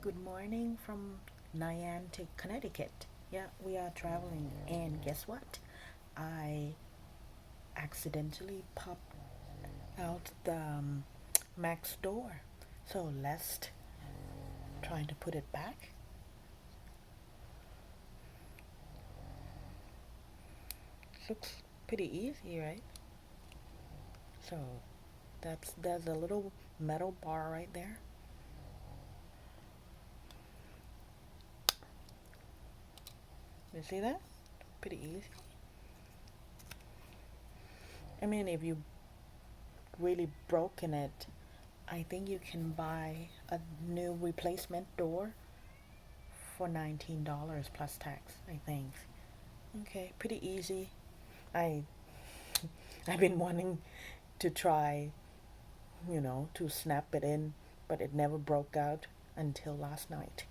Good morning from Niantic, Connecticut. Yeah, we are traveling, and guess what? I accidentally popped out the Mac's door. So let's try to put it back. Looks pretty easy, right? So there's a little metal bar right there. You see that? Pretty easy. I mean, if you really broken it, I think you can buy a new replacement door for $19 plus tax, I think. Okay, pretty easy. I I've been wanting to try, to snap it in, but it never broke out until last night.